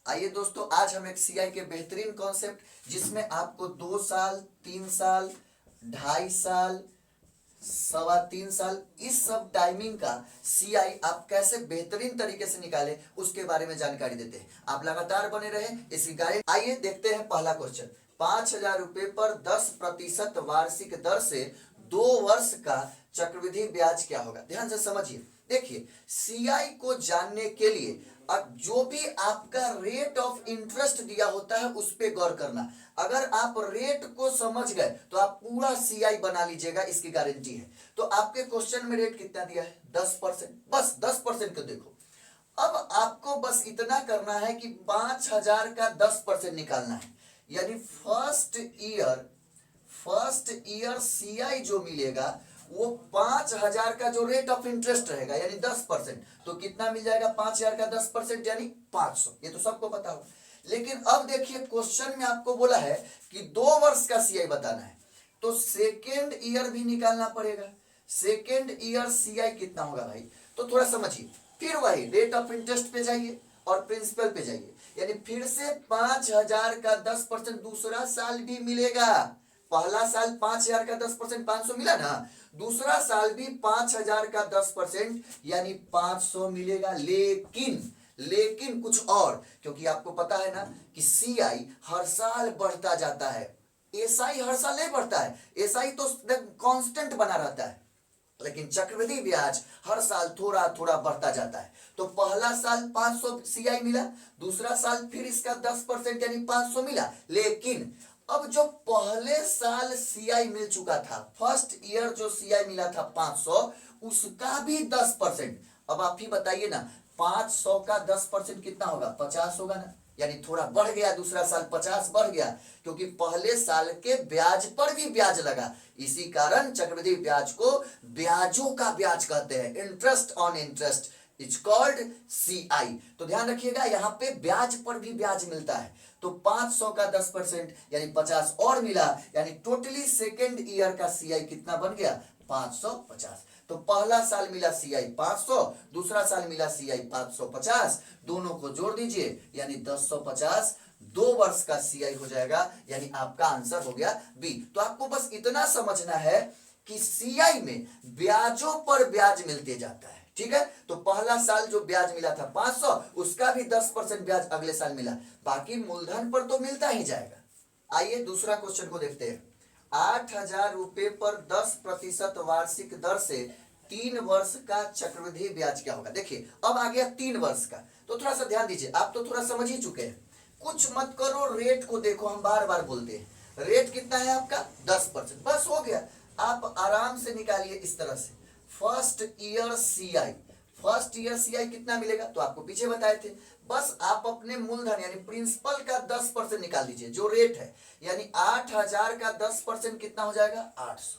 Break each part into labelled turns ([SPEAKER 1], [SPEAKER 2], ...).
[SPEAKER 1] आइए दोस्तों, आज हम एक सीआई के बेहतरीन कॉन्सेप्ट जिसमें आपको 2 साल, 3 साल, 2.5 साल, 3.25 साल इस सब टाइमिंग का सीआई आप कैसे बेहतरीन तरीके से निकाले उसके बारे में जानकारी देते हैं। आप लगातार बने रहे इसकी गाइड। आइए देखते हैं पहला क्वेश्चन। 5,000 रुपए पर 10% वार्षिक दर से 2 वर्ष का चक्रवृद्धि ब्याज क्या होगा। ध्यान से समझिए। देखिए, सीआई को जानने के लिए अब जो भी आपका रेट ऑफ इंटरेस्ट दिया होता है उस पे गौर करना। अगर आप रेट को समझ गए तो आप पूरा सीआई बना लीजिएगा, इसकी गारंटी है। तो आपके क्वेश्चन में रेट कितना दिया है? 10%। बस 10% को देखो। अब आपको बस इतना करना है कि 5,000 का 10% निकालना है। यानी फर्स्ट ईयर सीआई जो मिलेगा वो 5,000 का जो रेट ऑफ इंटरेस्ट रहेगा यानी 10%, तो कितना मिल जाएगा? 5,000 का 10% यानी 500। ये तो सबको पता हो। लेकिन अब देखिए, क्वेश्चन में आपको बोला है कि 2 वर्ष का सीआई बताना है, तो सेकेंड ईयर भी निकालना पड़ेगा। सेकेंड ईयर सीआई कितना होगा भाई? तो थोड़ा समझिए। फिर वही रेट ऑफ इंटरेस्ट पे जाइए और प्रिंसिपल पे जाइए। यानी फिर से 5,000 का 10% दूसरा साल भी मिलेगा। पहला साल 5,000 का 10% 500 मिला ना, दूसरा साल भी 5,000 का 10% यानी 500 मिलेगा। लेकिन कुछ और, क्योंकि आपको पता है ना कि सीआई हर साल बढ़ता जाता है, एसआई हर साल नहीं बढ़ता है। एसआई तो कांस्टेंट बना रहता है, लेकिन चक्रवृद्धि ब्याज हर साल थोड़ा थोड़ा बढ़ता जाता है। तो पहला साल 500 सीआई मिला, दूसरा साल फिर इसका 10% यानी 500 मिला। लेकिन अब जो पहले साल सीआई मिल चुका था, फर्स्ट ईयर जो सीआई मिला था 500, उसका भी 10%। अब आप ही बताइए ना, 500 का 10% कितना होगा? 50 होगा ना। यानी थोड़ा बढ़ गया, दूसरा साल 50 बढ़ गया, क्योंकि पहले साल के ब्याज पर भी ब्याज लगा। इसी कारण चक्रवृद्धि ब्याज को ब्याजों का ब्याज कहते हैं, interest on interest is called CI. तो ध्यान रखिएगा, यहाँ पे ब्याज पर भी ब्याज मिलता है। तो 500 का 10% यानी 50 और मिला, यानी टोटली सेकेंड ईयर का सीआई कितना बन गया? 550। तो पहला साल मिला सीआई 500, दूसरा साल मिला सीआई 550, दोनों को जोड़ दीजिए यानी 1050। 2 वर्ष का सीआई हो जाएगा, यानी आपका आंसर हो गया बी। तो आपको बस इतना समझना है कि सीआई में ब्याजों पर ब्याज मिलते जाता है। ठीक है, तो पहला साल जो ब्याज मिला था 500, उसका भी 10% ब्याज अगले साल मिला, बाकी मूलधन पर तो मिलता ही जाएगा। आइए दूसरा क्वेश्चन को देखते हैं। 8,000 रुपए पर 10% वार्षिक दर से 3 वर्ष का चक्रवृद्धि ब्याज क्या होगा। देखिए, अब आ गया 3 वर्ष का, तो थोड़ा सा ध्यान दीजिए। आप तो थोड़ा समझ ही चुके हैं, कुछ मत करो, रेट को देखो। हम बार बार बोलते हैं रेट कितना है आपका? 10%। बस हो गया, आप आराम से निकालिए इस तरह से। फर्स्ट ईयर सीआई कितना मिलेगा? तो आपको पीछे बताए थे। बस आप अपने मूलधन यानी प्रिंसिपल का 10% निकाल दीजिए जो रेट है, यानी 8,000 का 10% कितना हो जाएगा? 800।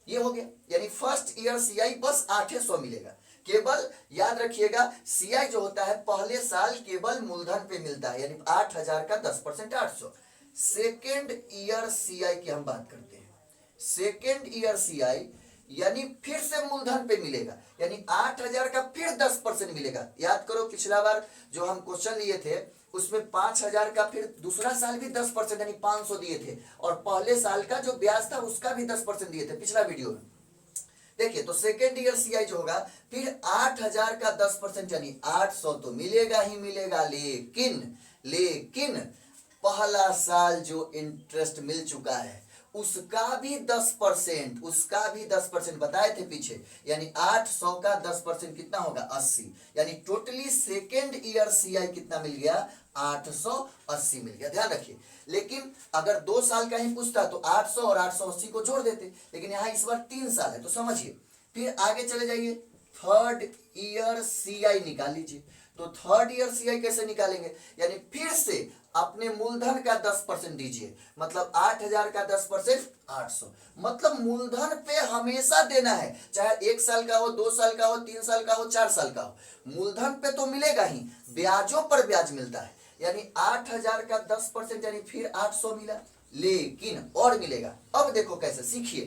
[SPEAKER 1] ये हो गया, यानी फर्स्ट ईयर सीआई बस 800 मिलेगा। केवल याद रखिएगा, सीआई जो होता है पहले साल केवल मूलधन पे मिलता है, यानी 8,000 का 10% 800। सेकेंड ईयर सीआई की हम बात करते हैं। सेकेंड ईयर सीआई यानी फिर से मूलधन पे मिलेगा, यानी 8,000 का फिर 10% मिलेगा। याद करो, पिछला बार जो हम क्वेश्चन लिए थे उसमें 5,000 का फिर दूसरा साल भी 10% यानी 500 दिए थे, और पहले साल का जो ब्याज था उसका भी 10% दिए थे पिछला वीडियो में। देखिए, तो सेकेंड ईयर सीआई जो होगा फिर 8,000 का 10% यानी 800 तो मिलेगा ही मिलेगा। लेकिन पहला साल जो इंटरेस्ट मिल चुका है उसका भी 10% बताए थे पीछे, यानी 800 का 10% कितना होगा? 80। यानी टोटली सेकेंड ईयर सीआई कितना मिल गया? 880 मिल गया। ध्यान रखिए, लेकिन अगर 2 साल का ही पूछता तो 800 और 880 को जोड़ देते, लेकिन यहाँ इस बार 3 साल है, तो समझिए। फिर आगे चले जाइए, थर्ड ईयर सीआई निकाल लीजिए। तो थर्ड ईयर सीआई कैसे निकालेंगे? यानी फिर से अपने मूलधन का 10% दीजिए, मतलब 8,000 का 10% 800। मतलब मूलधन पे हमेशा देना है, चाहे 1 साल का हो, 2 साल का हो, 3 साल का हो, 4 साल का हो, मूलधन पे तो मिलेगा ही, ब्याजों पर ब्याज मिलता है। यानी 8,000 का 10% यानी फिर 800 मिला, लेकिन और मिलेगा। अब देखो कैसे, सीखिए।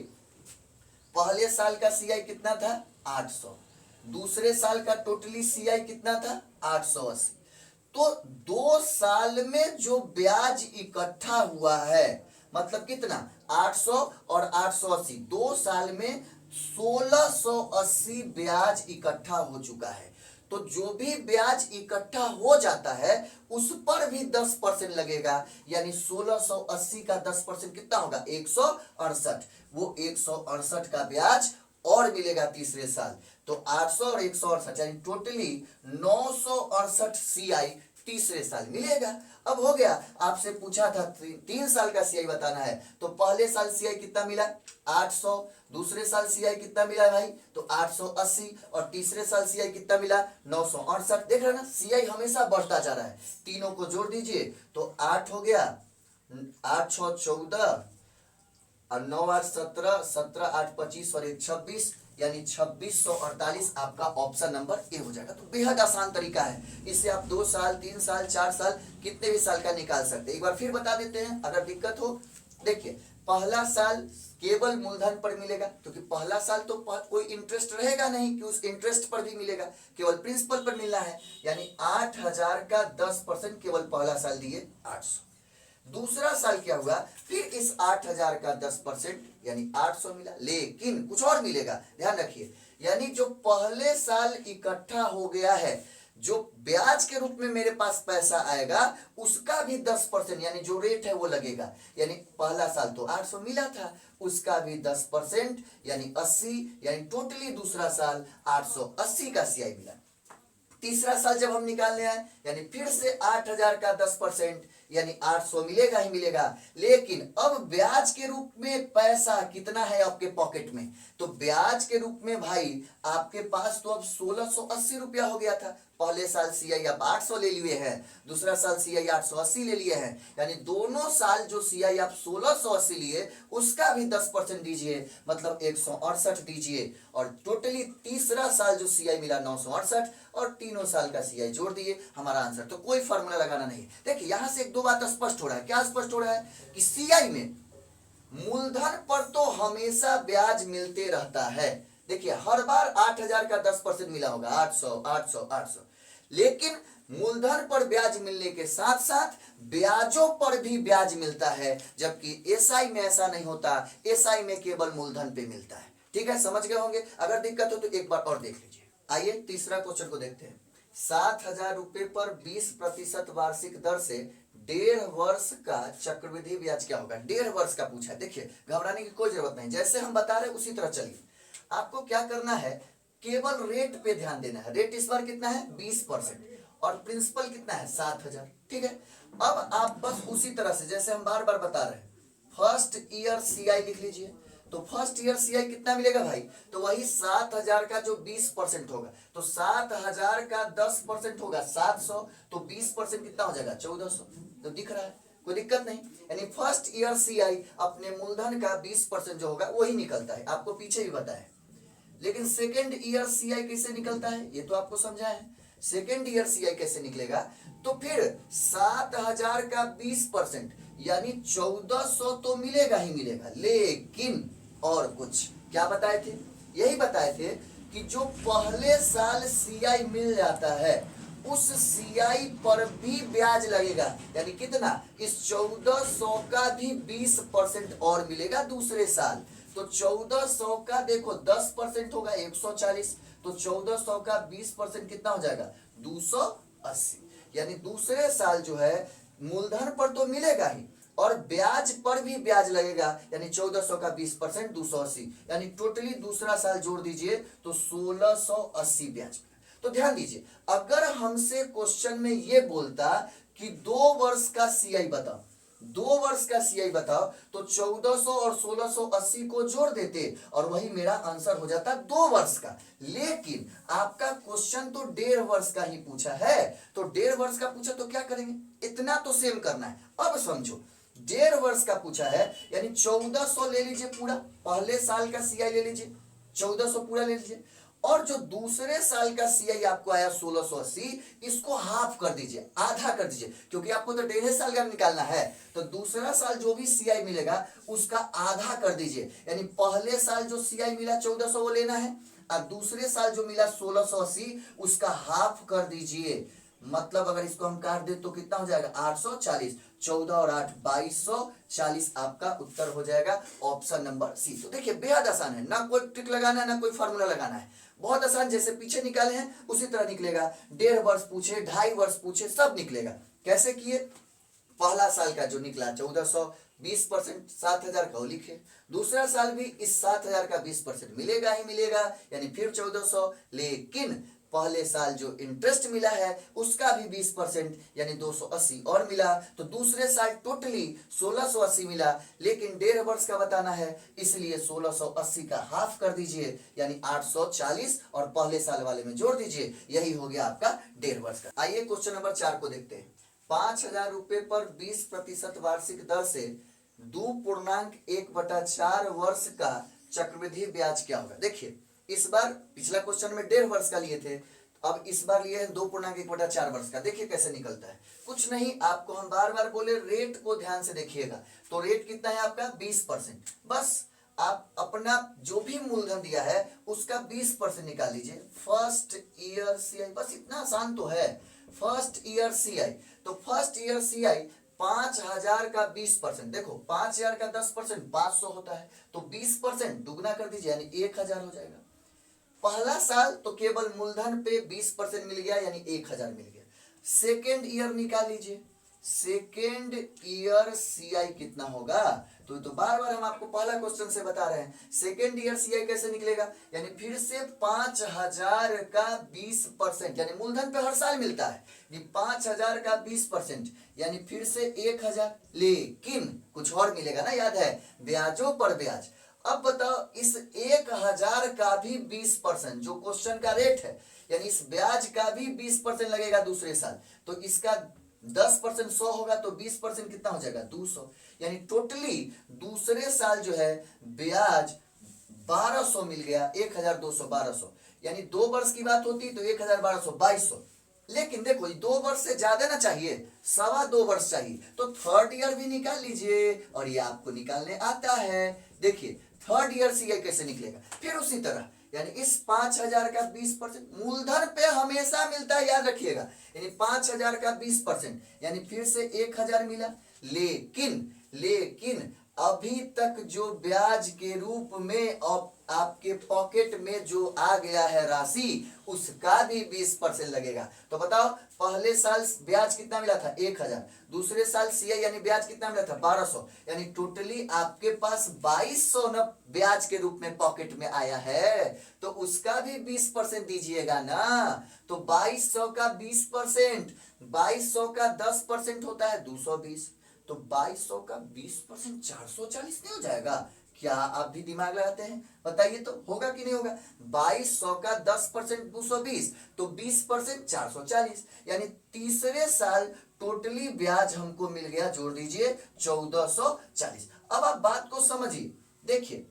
[SPEAKER 1] पहले साल का सीआई कितना था? 800। दूसरे साल का टोटली सीआई कितना था? 880। तो 2 साल में जो ब्याज इकट्ठा हुआ है, मतलब कितना, 800 और 880, 2 साल में 1680 ब्याज इकट्ठा हो चुका है। तो जो भी ब्याज इकट्ठा हो जाता है उस पर भी 10% लगेगा, यानी 1680 का 10% कितना होगा, 168। वो 168 का ब्याज और मिलेगा तीसरे साल। तो 800 और 168 यानी टोटली 968 सीआई तीसरे साल मिलेगा। अब हो गया, आपसे पूछा था 3 साल का सीआई बताना है, तो पहले साल सीआई कितना मिला, 800, दूसरे साल सीआई कितना मिला भाई, तो 880, और तीसरे साल सीआई कितना मिला, 968। देख रहे ना, सीआई हमेशा बढ़ता जा रहा है। तीनों को जोड़ दीजिए तो 8 हो गया, 8 6 14 और 9 8 17, 17 8 25 और 1 26, यानी 2648 आपका ऑप्शन नंबर ए हो जाएगा। तो बेहद आसान तरीका है, इससे आप 2 साल 3 साल 4 साल कितने भी साल का निकाल सकते हैं। एक बार फिर बता देते हैं अगर दिक्कत हो। देखिए, पहला साल केवल मूलधन पर मिलेगा, क्योंकि पहला साल तो कोई इंटरेस्ट रहेगा नहीं कि उस इंटरेस्ट पर भी मिलेगा, केवल प्रिंसिपल पर मिलना है, यानी 8000 का 10% केवल पहला साल दिए 800। दूसरा साल क्या हुआ, फिर इस 8000 का 10% यानी 800 मिला, लेकिन कुछ और मिलेगा, ध्यान रखिए, यानी जो पहले साल इकट्ठा हो गया है, जो ब्याज के रूप में मेरे पास पैसा आएगा उसका भी 10% यानी जो रेट है वो लगेगा। यानी पहला साल तो 800 मिला था, उसका भी 10% यानी 80, यानी टोटली दूसरा साल 880 का सीआई मिला। तीसरा साल जब हम निकालने आए, यानी फिर से 8000 का 10% यानी 800 मिलेगा ही मिलेगा, लेकिन अब ब्याज के रूप में पैसा कितना है आपके पॉकेट में, तो ब्याज के रूप में भाई आपके पास तो अब 1680 रुपया हो गया था। पहले साल सीआई आप 800 ले लिए हैं, दूसरा साल सीआई 880 ले लिए हैं, यानी दोनों साल जो सीआई आप 1680 लिए उसका भी 10% दीजिए, मतलब 168 दीजिए, और टोटली तीसरा साल जो सीआई मिला 968, और तीनों साल का सीआई जोड़ दिए, हमारा आंसर। तो कोई फॉर्मूला लगाना नहीं। देखिए यहां से एक दो बात स्पष्ट हो रहा है। क्या स्पष्ट हो रहा है कि सीआई में मूलधन पर तो हमेशा ब्याज मिलते रहता है। देखिए हर बार 8000 का 10% मिला होगा, 800 800 800, लेकिन मूलधन पर ब्याज मिलने के साथ साथ ब्याजों पर भी ब्याज मिलता है, जबकि एसआई में ऐसा नहीं होता। एसआई में केवल मूलधन पे मिलता है। ठीक है, समझ गए होंगे। अगर दिक्कत हो तो एक बार और देख लीजिए। आइए तीसरा क्वेश्चन को देखते हैं। 7000 रुपए पर 20% वार्षिक दर से 1.5 वर्ष का चक्रवृद्धि ब्याज क्या होगा। 1.5 वर्ष का पूछा है। देखिए घबराने की कोई जरूरत नहीं, जैसे हम बता रहे उसी तरह चलिए। आपको क्या करना है, केवल रेट पे ध्यान देना है। रेट इस बार कितना है, 20%, और प्रिंसिपल कितना है, 7000। ठीक है, अब आप बस उसी तरह से जैसे हम बार बार बता रहे हैं, फर्स्ट ईयर सीआई लिख लीजिए। तो फर्स्ट ईयर सीआई कितना मिलेगा भाई, तो वही 7000 का जो 20% होगा, तो 7000 का 10% होगा 700, तो 20% कितना हो जाएगा, 1400। तो दिख रहा है, कोई दिक्कत नहीं। यानी फर्स्ट ईयर सीआई अपने मूलधन का 20% जो होगा वही निकलता है, आपको पीछे भी बताया। लेकिन सेकेंड ईयर सीआई कैसे निकलता है ये तो आपको समझा है। सेकेंड ईयर सीआई कैसे निकलेगा, तो फिर 7000 का 20% यानी 1400 तो मिलेगा ही मिलेगा, लेकिन और कुछ क्या बताए थे, यही बताए थे कि जो पहले साल सीआई मिल जाता है उस सीआई पर भी ब्याज लगेगा, यानी कितना, इस 1400 का भी 20% और मिलेगा दूसरे साल। तो 1400 का देखो 10% होगा 140, तो 1400 का 20% कितना हो जाएगा, 280। यानी दूसरे साल जो है मूलधन पर तो मिलेगा ही और ब्याज पर भी ब्याज लगेगा, यानी 1400 का 20% 280, यानी टोटली दूसरा साल जोड़ दीजिए तो 1680 ब्याज। तो ध्यान दीजिए, अगर हमसे क्वेश्चन में ये बोलता कि 2 वर्ष का सीआई बताओ, 2 वर्ष का सीआई बताओ, तो 1400 और 1680 को जोड़ देते और वही मेरा आंसर हो जाता 2 वर्ष का। लेकिन आपका क्वेश्चन तो 1.5 वर्ष का ही पूछा है, तो 1.5 वर्ष का पूछा तो क्या करेंगे, इतना तो सेम करना है। अब समझो 1.5 वर्ष का पूछा है, यानी 1400 ले लीजिए पूरा, पहले साल का सीआई ले लीजिए 1400 पूरा ले लीजिए, और जो दूसरे साल का सीआई आपको आया 1680, इसको हाफ कर दीजिए, आधा कर दीजिए, क्योंकि आपको तो 1.5 साल का निकालना है। तो दूसरा साल जो भी सीआई मिलेगा उसका आधा कर दीजिए, यानी पहले साल जो सीआई मिला 1400 वो लेना है, और दूसरे साल जो मिला 1680 उसका हाफ कर दीजिए, मतलब अगर इसको हम काट दे तो कितना हो जाएगा 840, 14 और 8 2240 आपका उत्तर हो जाएगा ऑप्शन नंबर सी। तो देखिए बेहद आसान है, ना कोई ट्रिक लगाना है ना कोई फार्मूला लगाना है, बहुत आसान, जैसे पीछे निकाले हैं उसी तरह निकलेगा। 1.5 वर्ष पूछे, 2.5 वर्ष पूछे, सब निकलेगा। कैसे किए, पहला साल का जो निकला 1420%, 7,000 का वो लिखे। दूसरा साल भी इस 7,000 का 20% मिलेगा ही मिलेगा, यानी फिर 1400। लेकिन पहले साल जो इंटरेस्ट मिला है उसका भी 20% यानी 280 और मिला, तो दूसरे साल टोटली 1680 मिला। लेकिन 1.5 वर्ष का बताना है, इसलिए 1680 का हाफ कर दीजिए यानी 840 और पहले साल वाले में जोड़ दीजिए, यही हो गया आपका 1.5 वर्ष का। आइए क्वेश्चन नंबर 4 को देखते हैं। 5,000 रुपए पर 20% वार्षिक दर से 2.1/4 वर्ष का चक्रवृद्धि ब्याज क्या होगा। देखिए इस बार पिछला क्वेश्चन में 1.5 वर्ष का लिए थे, अब इस बार लिए हैं 2.1/4 वर्ष का। देखिए कैसे निकलता है, कुछ नहीं, आपको हम बार बार बोले रेट को ध्यान से देखिएगा। तो रेट कितना है आपका 20%। बस आप अपना जो भी मूलधन दिया है उसका 20% निकाल लीजिए। फर्स्ट ईयर सीआई, बस इतना आसान तो है। फर्स्ट ईयर सीआई, तो फर्स्ट ईयर सीआई 5,000 का 20%, देखो 5,000 का 10% 500 होता है, तो 20% दुगना कर दीजिए यानी 1,000 हो जाएगा। पहला साल तो केवल मूलधन पे 20% मिल गया यानी 1,000 मिल गया। सेकेंड ईयर निकाल लीजिए, सेकेंड ईयर सीआई कितना होगा, तो बार बार हम आपको पहला क्वेश्चन से बता रहे हैं। सेकेंड ईयर सीआई कैसे निकलेगा, यानी फिर से 5,000 का 20% यानी मूलधन पे हर साल मिलता है, 5,000 का 20% यानी फिर से 1,000। लेकिन कुछ और मिलेगा ना, याद है, ब्याजों पर ब्याज। अब बताओ इस 1,000 का भी 20%, जो क्वेश्चन का रेट है, यानी इस ब्याज का भी 20% लगेगा दूसरे साल, तो इसका 10% 100 होगा, तो 20% कितना हो जाएगा 200, यानी टोटली दूसरे साल जो है ब्याज 1200 मिल गया। 1,200 1200, यानी 2 वर्ष की बात होती तो 1,1200 2200। लेकिन देखो 2 वर्ष से ज्यादा ना चाहिए, 2.25 वर्ष चाहिए, तो थर्ड ईयर भी निकाल लीजिए, और ये आपको निकालने आता है। देखिए थर्ड ईयर सीआई कैसे निकलेगा, फिर उसी तरह, यानी इस 5,000 का 20% मूलधन पे हमेशा मिलता है, याद रखिएगा, यानी 5,000 का 20% यानी फिर से 1,000 मिला। लेकिन अभी तक जो ब्याज के रूप में आपके पॉकेट में जो आ गया है राशि, उसका भी 20% लगेगा। तो बताओ पहले साल ब्याज कितना मिला था 1,000, दूसरे साल सीआई यानी ब्याज कितना मिला था 1200, यानी टोटली आपके पास 2200 न ब्याज के रूप में पॉकेट में आया है, तो उसका भी 20% दीजिएगा ना। तो 2200 का 20%, 2200 का 10% होता है 220, तो 2200 का 20% 440 नहीं हो जाएगा क्या? आप भी दिमाग लगाते हैं, बताइए तो होगा कि नहीं होगा। 2200 का 10% 220, तो 20% 440, यानी तीसरे साल टोटली ब्याज हमको मिल गया, जोड़ दीजिए 1440। अब आप बात को समझिए, देखिए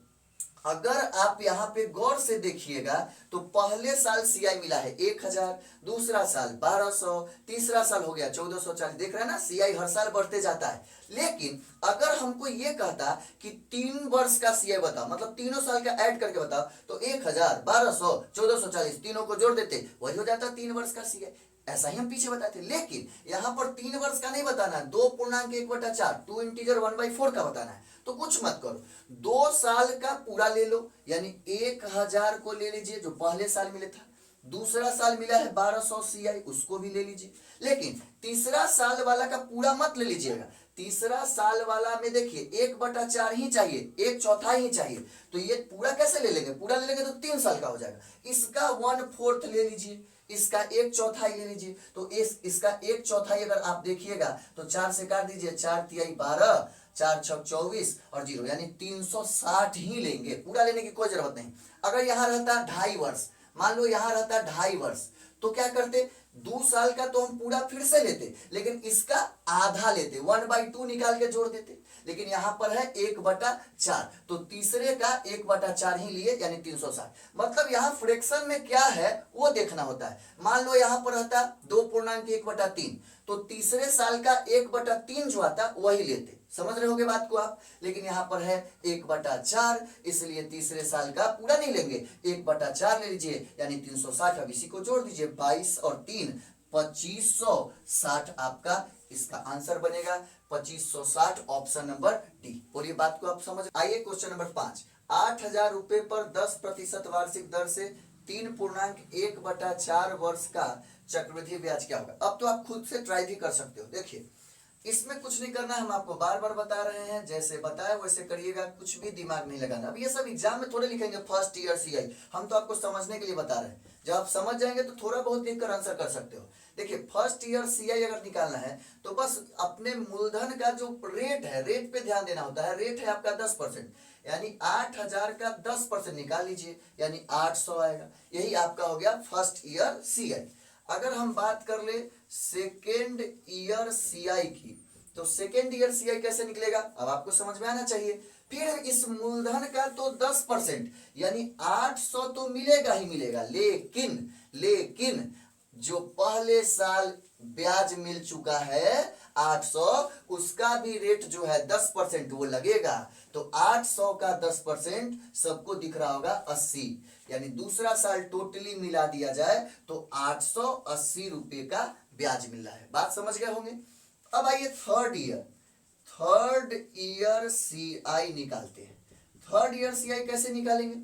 [SPEAKER 1] अगर आप यहाँ पे गौर से देखिएगा तो पहले साल सीआई मिला है 1,000, दूसरा साल 1200, तीसरा साल हो गया 1440। देख रहे हैं ना, सीआई हर साल बढ़ते जाता है। लेकिन अगर हमको ये कहता कि 3 वर्ष का सीआई बताओ, मतलब तीनों साल का ऐड करके बताओ, तो 1,000, 1200, 1440 तीनों को जोड़ देते, वही हो जाता 3 वर्ष का सीआई। ऐसा ही हम पीछे बताते, लेकिन यहाँ पर 3 वर्ष का नहीं बताना है, 2.1/4 2 इंटीजर 1/4 का बताना है। तो कुछ मत करो, 2 साल का पूरा ले लो, यानी 1,000 को ले लीजिए जो पहले साल मिले था, दूसरा साल मिला है 1200 सीआई, उसको भी ले लीजिए। लेकिन तीसरा साल वाला का पूरा मत ले लीजिएगा, तीसरा साल वाला में देखिए 1/4 ही चाहिए, 1/4 ही चाहिए, तो ये पूरा कैसे ले लेंगे, पूरा ले लेंगे तो 3 साल का हो जाएगा। इसका 1/4 ले लीजिए, इसका 1/4 ले लीजिए, तो इसका 1/4 अगर आप देखिएगा तो 4 से काट दीजिए, 4 तिहाई 12, 4 छक 24 और 0, यानी 360 ही लेंगे, पूरा लेने की कोई जरूरत नहीं। अगर यहाँ रहता 2.5 वर्ष, मान लो यहाँ रहता 2.5 वर्ष, तो क्या करते, 2 साल का तो हम पूरा फिर से लेते, लेकिन इसका आधा लेते, 1/2 निकाल के जोड़ देते। लेकिन यहाँ पर है 1/4, तो तीसरे का 1/4 ही लिए, यानी 360। मतलब यहाँ फ्रैक्शन में क्या है वो देखना होता है। मान लो यहाँ पर रहता 2.1/3, तो तीसरे साल का 1/3 जो आता वही लेते, समझ रहे होगे बात को आप। लेकिन यहाँ पर है 1/4, इसलिए तीसरे साल का पूरा नहीं लेंगे, 1/4 ले लीजिए, यानी 360। अब इसी को जोड़ दीजिए, 22 और 3 2560 आपका इसका आंसर बनेगा। 2560 ऑप्शन नंबर डी। पूरी बात को आप समझ आइए। क्वेश्चन नंबर 5, 8,000 रुपए पर 10% वार्षिक दर से 3.1/4 वर्ष का चक्रवृद्धि ब्याज क्या होगा। अब तो आप खुद से ट्राई भी कर सकते हो। देखिए इसमें कुछ नहीं करना, हम आपको बार बार बता रहे हैं, जैसे बताया वैसे करिएगा, कुछ भी दिमाग नहीं लगाना। अब ये सब एग्जाम में थोड़े लिखेंगे फर्स्ट ईयर सीआई, हम तो आपको समझने के लिए बता रहे हैं। जब आप समझ जाएंगे तो थोड़ा बहुत लिख कर आंसर कर सकते हो। देखिए फर्स्ट ईयर सीआई अगर निकालना है तो बस अपने मूलधन का जो रेट है, रेट पे ध्यान देना होता है। रेट है आपका 10%, यानी 8,000 का 10% निकाल लीजिए, यानी 800 आएगा। यही आपका हो गया फर्स्ट ईयर सीआई। अगर हम बात कर ले सेकेंड ईयर सीआई की, तो सेकेंड ईयर सीआई कैसे निकलेगा अब आपको समझ में आना चाहिए। फिर इस मूलधन का तो 10% यानी 800 तो मिलेगा ही मिलेगा, लेकिन जो पहले साल ब्याज मिल चुका है 800, उसका भी रेट जो है 10% वो लगेगा। तो 800 का 10% सबको दिख रहा होगा 80, यानी दूसरा साल टोटली मिला दिया जाए तो 880 रुपए का ब्याज मिल रहा है। बात समझ गए होंगे। अब आइए थर्ड ईयर सीआई निकालते हैं। थर्ड ईयर सीआई कैसे निकालेंगे।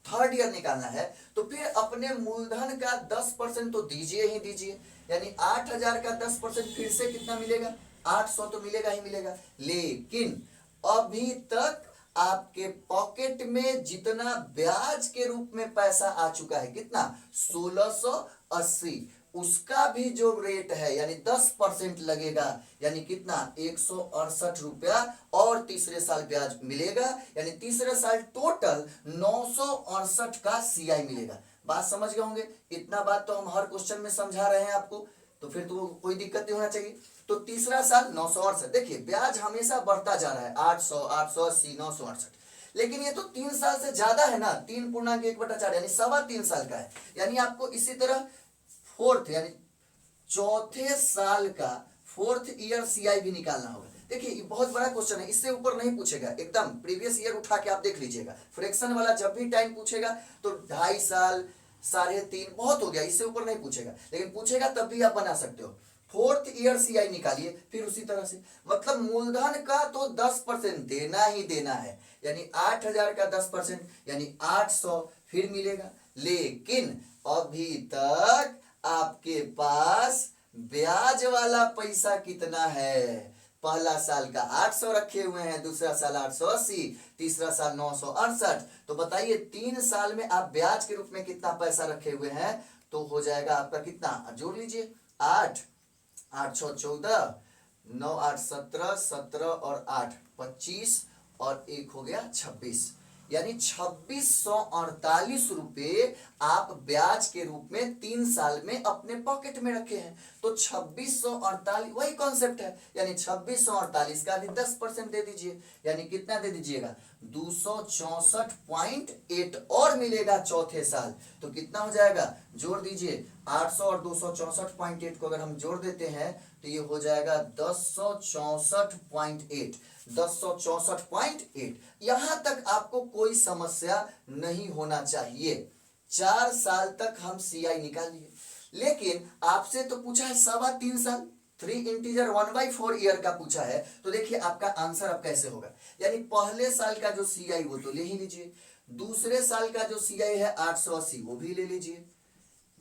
[SPEAKER 1] थर्ड ईयर निकालना है तो फिर अपने मूलधन का 10% तो दीजिए ही दीजिए, यानी 8,000 का 10% फिर से कितना मिलेगा, 800 तो मिलेगा ही मिलेगा। लेकिन अभी तक आपके पॉकेट में जितना ब्याज के रूप में पैसा आ चुका है, कितना, 1680, उसका भी जो रेट है यानी 10% लगेगा, यानी कितना, 168 रुपया और तीसरे साल ब्याज मिलेगा, यानी तीसरे साल टोटल 968 का सीआई मिलेगा। बात समझ गए होंगे। इतना बात तो हम हर क्वेश्चन में समझा रहे हैं आपको, तो फिर तो कोई दिक्कत नहीं होना चाहिए। तो तीसरा साल 968, देखिए ब्याज हमेशा बढ़ता जा रहा है, 800, 880, 968, लेकिन ये तो 3 साल से ज्यादा है ना, 3.1/4 यानी 3.25 साल का है। यानी आपको इसी तरह फोर्थ यानी चौथे साल का फोर्थ ईयर सीआई भी निकालना होगा। देखिए ये बहुत बड़ा क्वेश्चन है, इससे ऊपर नहीं पूछेगा, एकदम प्रीवियस ईयर उठा के आप देख लीजिएगा। फ्रैक्शन वाला जब भी टाइम पूछेगा तो 2.5 साल, 3.5 बहुत हो गया, इससे ऊपर नहीं पूछेगा, लेकिन पूछेगा तब भी आप बना सकते हो। फोर्थ ईयर सीआई निकालिए फिर उसी तरह से, मतलब मूलधन का तो 10% देना ही देना है, यानी 8,000 का 10% यानी 800 फिर मिलेगा। लेकिन अभी तक आपके पास ब्याज वाला पैसा कितना है, पहला साल का 800 रखे हुए हैं, दूसरा साल 880, तीसरा साल 968। तो बताइए 3 साल में आप ब्याज के रूप में कितना पैसा रखे हुए हैं, तो हो जाएगा आपका कितना, जोड़ लीजिए, 8, 8 6 14, 9 8 17, 17 और 8 25 और 1 हो गया 26, यानी 2648 रुपए आप ब्याज के रूप में 3 साल में अपने पॉकेट में रखे हैं। तो 2648 वही कॉन्सेप्ट है, यानी 2648 का भी 10% दे दीजिए, यानी कितना दे दीजिएगा, 264.8 और मिलेगा चौथे साल। तो कितना हो जाएगा, जोड़ दीजिए, 800 और 264.8 को अगर हम जोड़ देते हैं तो ये हो जाएगा 1064.8, 1064.8। यहां तक आपको कोई समस्या नहीं होना चाहिए। 4 साल तक हम सीआई निकाल लिए, लेकिन आपसे तो पूछा है 3.25 साल, 3 इंटीजर 1/4 ईयर का पूछा है। तो देखिए आपका आंसर अब कैसे होगा, यानी पहले साल का जो सीआई वो तो ले ही लीजिए, दूसरे साल का जो सीआई है 880 वो भी ले लीजिए,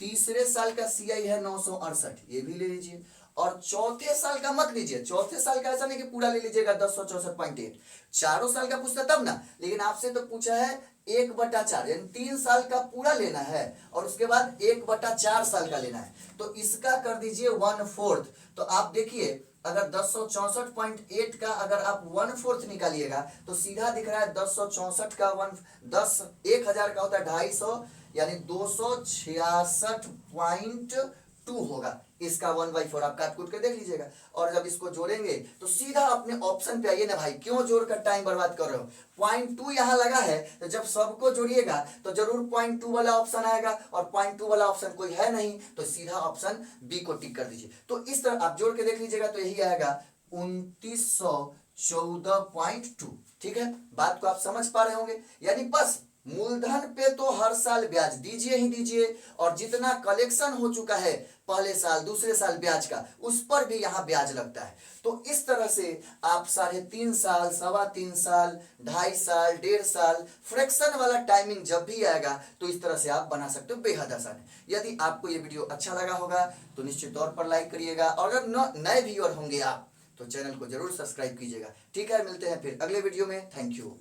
[SPEAKER 1] तीसरे साल का सीआई है 968 ये भी ले लीजिए, और चौथे साल का मत लीजिए। चौथे साल का ऐसा नहीं कि पूरा ले लीजिएगा 1064.8, चारों साल का पूछता तब ना, लेकिन आपसे तो पूछा है 1/4 यानी 3 साल का पूरा लेना है और उसके बाद 1/4 साल का लेना है। तो इसका कर दीजिए 1/4। तो आप देखिए अगर 1064.8 का अगर आप 1/4 निकालिएगा तो सीधा दिख रहा है 1064 का 1000 का होता है 250, यानी 266.2 होगा। इसका 1/4 आप काट कूट के देख लीजिएगा, और जब इसको जोड़ेंगे तो सीधा अपने ऑप्शन पे आइए ना भाई, क्यों जोड़कर टाइम बर्बाद कर रहे हो। 0.2 यहाँ लगा है, तो जब सबको जोड़िएगा तो जरूर 0.2 वाला ऑप्शन आएगा, और 0.2 वाला ऑप्शन कोई है नहीं तो सीधा ऑप्शन बी को टिक कर दीजिए। तो इस तरह आप जोड़ के देख लीजिएगा तो यही आएगा 2914.2। ठीक है, बात को आप समझ पा रहे होंगे। यानी बस मूलधन पे तो हर साल ब्याज दीजिए ही दीजिए, और जितना कलेक्शन हो चुका है पहले साल दूसरे साल ब्याज का, उस पर भी यहाँ ब्याज लगता है। तो इस तरह से आप 3.5 साल, 3.25 साल, 2.5 साल, 1.5 साल फ्रैक्शन वाला टाइमिंग जब भी आएगा तो इस तरह से आप बना सकते हो, बेहद आसान है। यदि आपको ये वीडियो अच्छा लगा होगा तो निश्चित तौर पर लाइक करिएगा, और अगर नए व्यूअर होंगे आप तो चैनल को जरूर सब्सक्राइब कीजिएगा। ठीक है, मिलते हैं फिर अगले वीडियो में। Thank you.